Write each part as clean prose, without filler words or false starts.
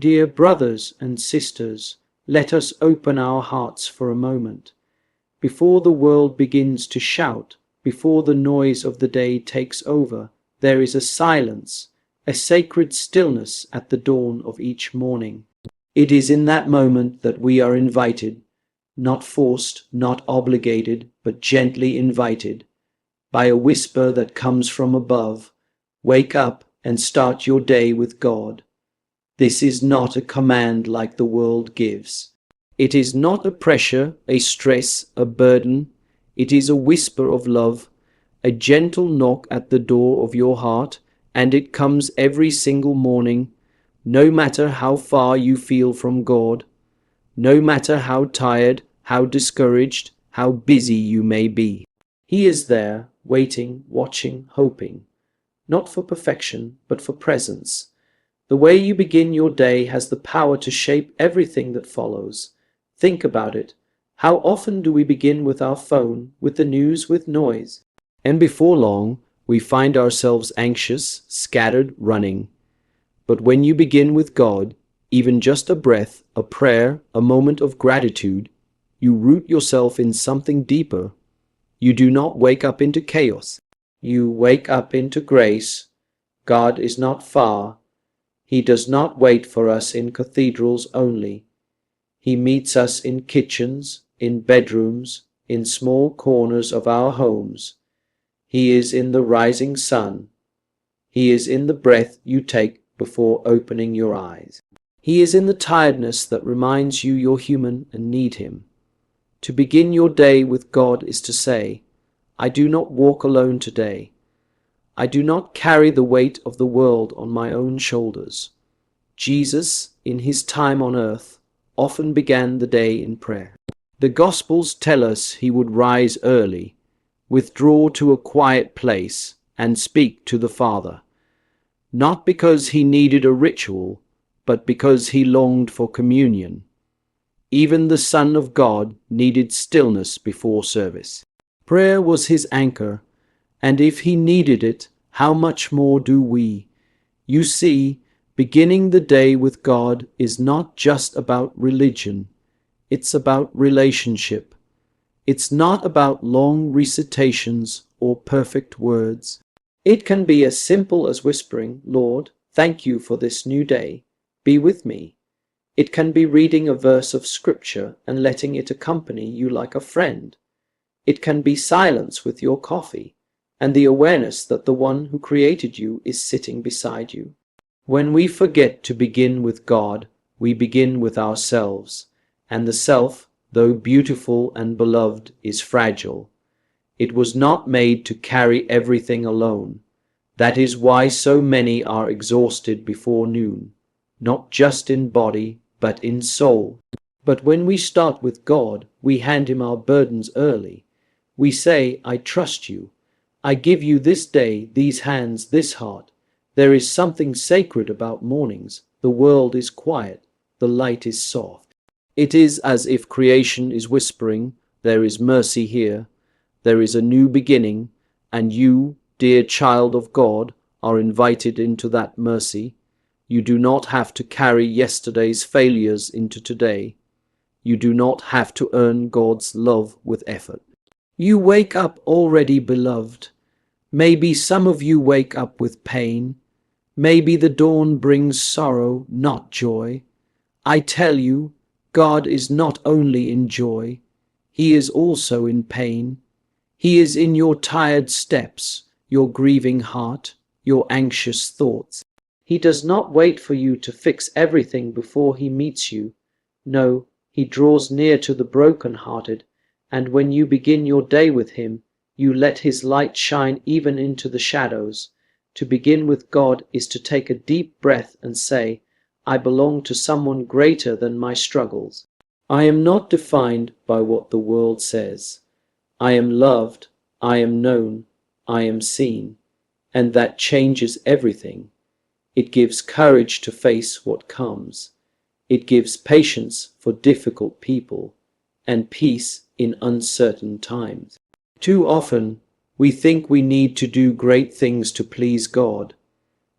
Dear brothers and sisters, let us open our hearts for a moment. Before the world begins to shout, before the noise of the day takes over, there is a silence, a sacred stillness at the dawn of each morning. It is in that moment that we are invited, not forced, not obligated, but gently invited, by a whisper that comes from above. Wake up and start your day with God. This is not a command like the world gives. It is not a pressure, a stress, a burden. It is a whisper of love, a gentle knock at the door of your heart, and it comes every single morning, no matter how far you feel from God, no matter how tired, how discouraged, how busy you may be. He is there, waiting, watching, hoping, not for perfection, but for presence. The way you begin your day has the power to shape everything that follows. Think about it. How often do we begin with our phone, with the news, with noise? And before long, we find ourselves anxious, scattered, running. But when you begin with God, even just a breath, a prayer, a moment of gratitude, you root yourself in something deeper. You do not wake up into chaos. You wake up into grace. God is not far. He does not wait for us in cathedrals only. He meets us in kitchens, in bedrooms, in small corners of our homes. He is in the rising sun. He is in the breath you take before opening your eyes. He is in the tiredness that reminds you you're human and need Him. To begin your day with God is to say, I do not walk alone today. I do not carry the weight of the world on my own shoulders. Jesus, in His time on earth, often began the day in prayer. The Gospels tell us He would rise early, withdraw to a quiet place, and speak to the Father, not because He needed a ritual, but because He longed for communion. Even the Son of God needed stillness before service. Prayer was His anchor, and if He needed it, how much more do we? You see, beginning the day with God is not just about religion. It's about relationship. It's not about long recitations or perfect words. It can be as simple as whispering, Lord, thank you for this new day. Be with me. It can be reading a verse of scripture and letting it accompany you like a friend. It can be silence with your coffee and the awareness that the one who created you is sitting beside you. When we forget to begin with God, we begin with ourselves, and the self, though beautiful and beloved, is fragile. It was not made to carry everything alone. That is why so many are exhausted before noon, not just in body, but in soul. But when we start with God, we hand Him our burdens early. We say, I trust you. I give you this day, these hands, this heart. There is something sacred about mornings. The world is quiet. The light is soft. It is as if creation is whispering, there is mercy here. There is a new beginning, and you, dear child of God, are invited into that mercy. You do not have to carry yesterday's failures into today. You do not have to earn God's love with effort. You wake up already beloved. Maybe some of you wake up with pain. Maybe the dawn brings sorrow, not joy. I tell you, God is not only in joy, He is also in pain. He is in your tired steps, your grieving heart, your anxious thoughts. He does not wait for you to fix everything before He meets you. No, He draws near to the broken-hearted, and when you begin your day with Him, you let His light shine even into the shadows. To begin with God is to take a deep breath and say, I belong to someone greater than my struggles. I am not defined by what the world says. I am loved, I am known, I am seen, and that changes everything. It gives courage to face what comes. It gives patience for difficult people and peace in uncertain times. Too often, we think we need to do great things to please God.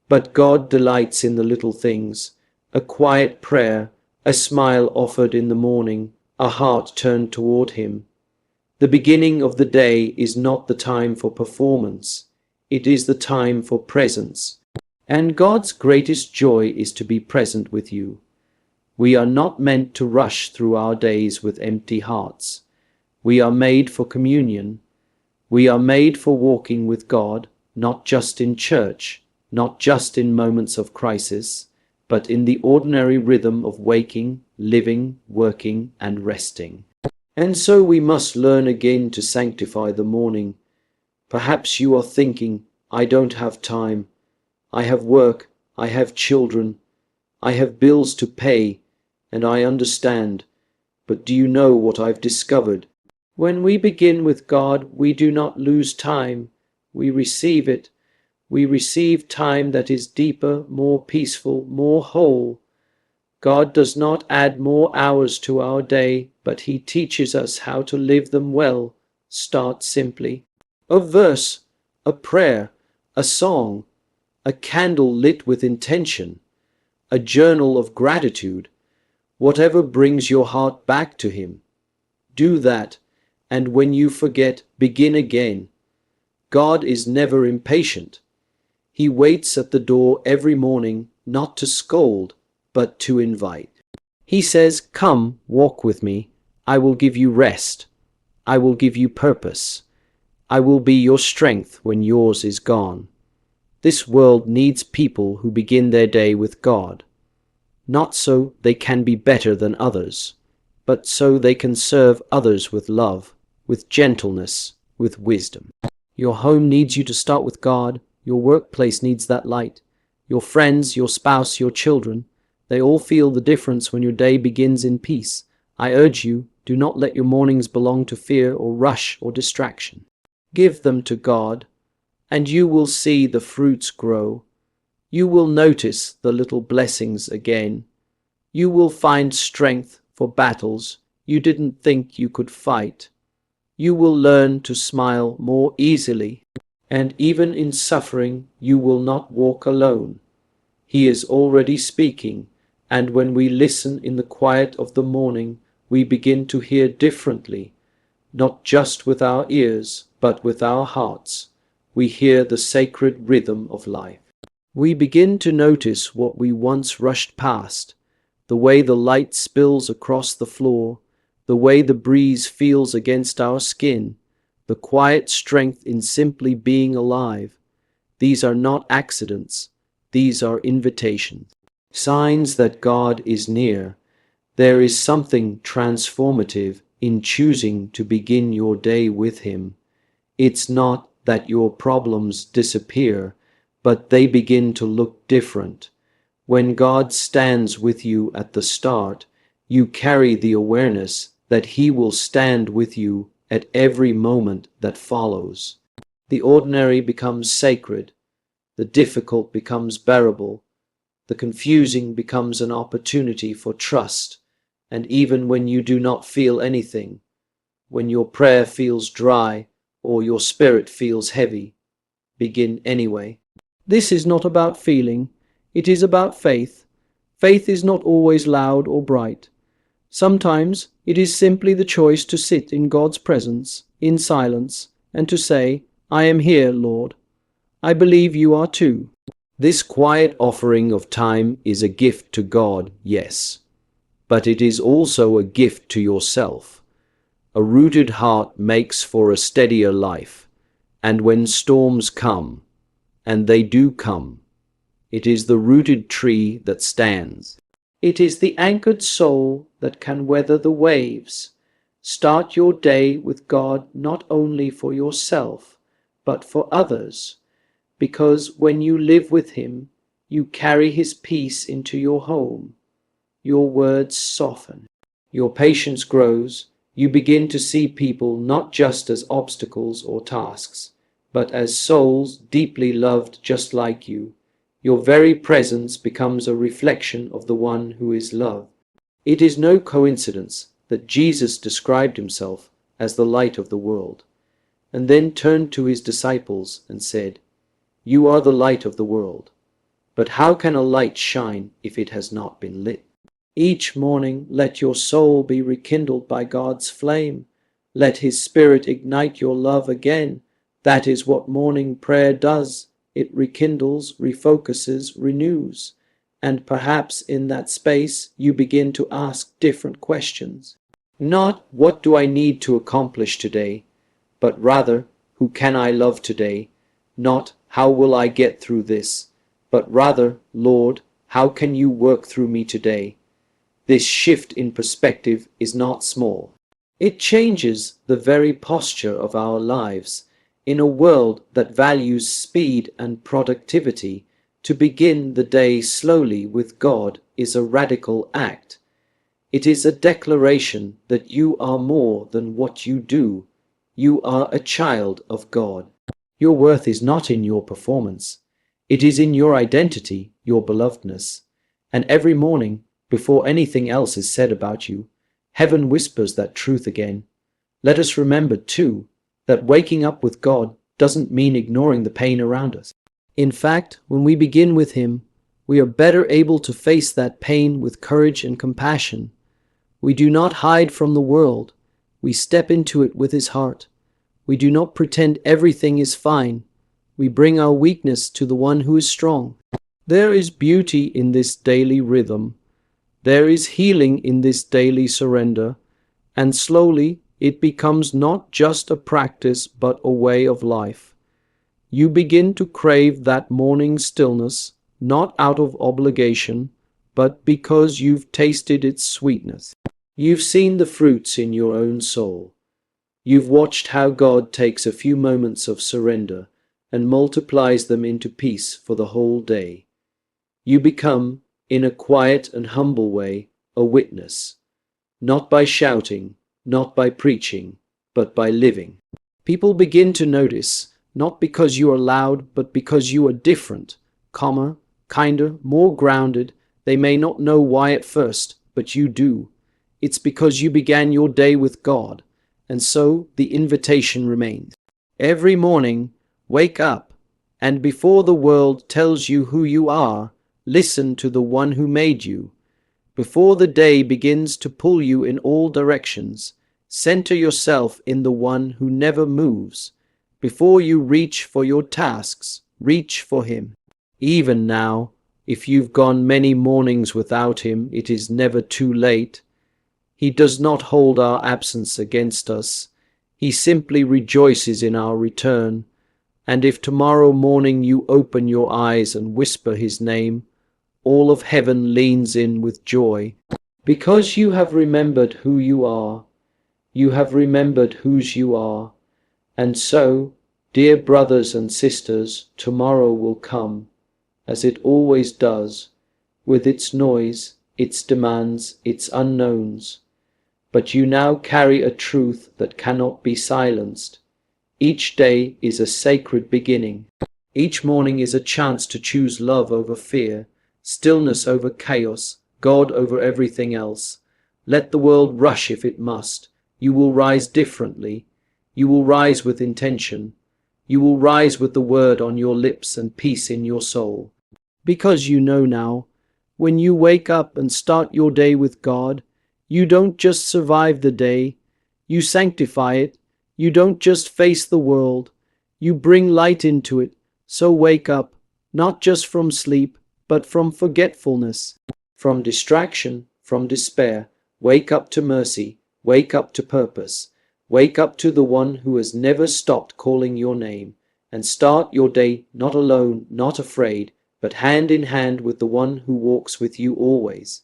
But God delights in the little things, A quiet prayer, a smile offered in the morning, a heart turned toward him. The beginning of the day is not the time for performance. It is the time for presence. And God's greatest joy is to be present with you. We are not meant to rush through our days with empty hearts. We are made for communion. We are made for walking with God, not just in church, not just in moments of crisis, but in the ordinary rhythm of waking, living, working, and resting. And so we must learn again to sanctify the morning. Perhaps you are thinking, I don't have time. I have work, I have children, I have bills to pay, and I understand. But do you know what I've discovered? When we begin with God, we do not lose time. We receive it. We receive time that is deeper, more peaceful, more whole. God does not add more hours to our day, but He teaches us how to live them well. Start simply. A verse, a prayer, a song, a candle lit with intention, a journal of gratitude, whatever brings your heart back to Him. Do that, and when you forget, begin again. God is never impatient. He waits at the door every morning, not to scold, but to invite. He says, come, walk with me. I will give you rest. I will give you purpose. I will be your strength when yours is gone. This world needs people who begin their day with God. Not so they can be better than others, but so they can serve others with love, with gentleness, with wisdom. Your home needs you to start with God. Your workplace needs that light. Your friends, your spouse, your children, they all feel the difference when your day begins in peace. I urge you, do not let your mornings belong to fear or rush or distraction. Give them to God, and you will see the fruits grow. You will notice the little blessings again. You will find strength for battles you didn't think you could fight. You will learn to smile more easily, and even in suffering you will not walk alone. He is already speaking, and when we listen in the quiet of the morning, we begin to hear differently, not just with our ears, but with our hearts. We hear the sacred rhythm of life. We begin to notice what we once rushed past, the way the light spills across the floor, the way the breeze feels against our skin, the quiet strength in simply being alive. These are not accidents. These are invitations. Signs that God is near. There is something transformative in choosing to begin your day with Him. It's not that your problems disappear, but they begin to look different. When God stands with you at the start, you carry the awareness that He will stand with you at every moment that follows. The ordinary becomes sacred. The difficult becomes bearable. The confusing becomes an opportunity for trust. And even when you do not feel anything, when your prayer feels dry or your spirit feels heavy, begin anyway. This is not about feeling. It is about faith. Faith is not always loud or bright. Sometimes it is simply the choice to sit in God's presence, in silence, and to say, I am here, Lord. I believe you are too. This quiet offering of time is a gift to God, yes, but it is also a gift to yourself. A rooted heart makes for a steadier life, and when storms come, and they do come, it is the rooted tree that stands. It is the anchored soul that can weather the waves. Start your day with God not only for yourself, but for others, because when you live with Him, you carry His peace into your home. Your words soften. Your patience grows. You begin to see people not just as obstacles or tasks, but as souls deeply loved just like you. Your very presence becomes a reflection of the one who is love. It is no coincidence that Jesus described Himself as the light of the world, and then turned to His disciples and said, You are the light of the world. But how can a light shine if it has not been lit? Each morning let your soul be rekindled by God's flame. Let His Spirit ignite your love again. That is what morning prayer does. It rekindles, refocuses, renews. And perhaps in that space you begin to ask different questions. Not, what do I need to accomplish today? But rather, who can I love today? Not, how will I get through this? But rather, Lord, how can you work through me today? This shift in perspective is not small. It changes the very posture of our lives. In a world that values speed and productivity, to begin the day slowly with God is a radical act. It is a declaration that you are more than what you do. You are a child of God. Your worth is not in your performance. It is in your identity, your belovedness. And every morning, before anything else is said about you, heaven whispers that truth again. Let us remember, too, that waking up with God doesn't mean ignoring the pain around us. In fact, when we begin with Him, we are better able to face that pain with courage and compassion. We do not hide from the world. We step into it with His heart. We do not pretend everything is fine. We bring our weakness to the One who is strong. There is beauty in this daily rhythm. There is healing in this daily surrender. And slowly, it becomes not just a practice but a way of life. You begin to crave that morning stillness, not out of obligation, but because you've tasted its sweetness. You've seen the fruits in your own soul. You've watched how God takes a few moments of surrender and multiplies them into peace for the whole day. You become, in a quiet and humble way, a witness, not by shouting, not by preaching, but by living. People begin to notice, not because you are loud, but because you are different, calmer, kinder, more grounded. They may not know why at first, but you do. It's because you began your day with God, and so the invitation remains. Every morning, wake up, and before the world tells you who you are, listen to the One who made you. Before the day begins to pull you in all directions, center yourself in the One who never moves. Before you reach for your tasks, reach for Him. Even now, if you've gone many mornings without Him, it is never too late. He does not hold our absence against us. He simply rejoices in our return. And if tomorrow morning you open your eyes and whisper His name, all of heaven leans in with joy. Because you have remembered who you are. You have remembered whose you are. And so, dear brothers and sisters, tomorrow will come, as it always does, with its noise, its demands, its unknowns. But you now carry a truth that cannot be silenced. Each day is a sacred beginning. Each morning is a chance to choose love over fear, stillness over chaos, God over everything else. Let the world rush if it must. You will rise differently. You will rise with intention. You will rise with the word on your lips and peace in your soul. Because you know now, when you wake up and start your day with God, you don't just survive the day, you sanctify it. You don't just face the world, you bring light into it. So wake up, not just from sleep, but from forgetfulness, from distraction, from despair. Wake up to mercy, wake up to purpose. Wake up to the One who has never stopped calling your name, and start your day not alone, not afraid, but hand in hand with the One who walks with you always.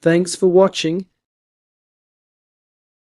Thanks for watching.